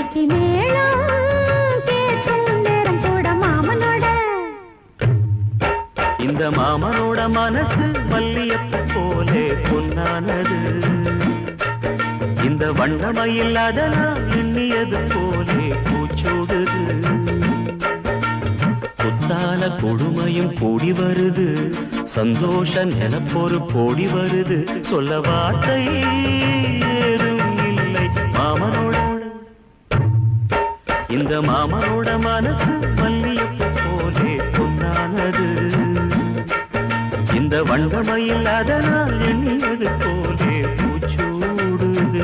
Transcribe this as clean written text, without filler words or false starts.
கெட்டி மேளம் கேட்கும் நேரம் கூட மாமனோட. இந்த மாமனோட மனசு மல்லியப்ப போலே பொன்னானது. இந்த வண்ணமயில் அதனால் எண்ணியது போலே பூச்சோடுது. குத்தால கொடுமையும் கூடி வருது, சந்தோஷ நிலப்பொரு கோடி வருது. சொல்ல வார்த்தை ஏதும் இல்லை மாமனோட. இந்த மாமனோட மனசு மல்லியப்ப போலே பொன்னானது. இந்த வண்ணமயில் அதனால் எண்ணியது போலே பூச்சூடுது.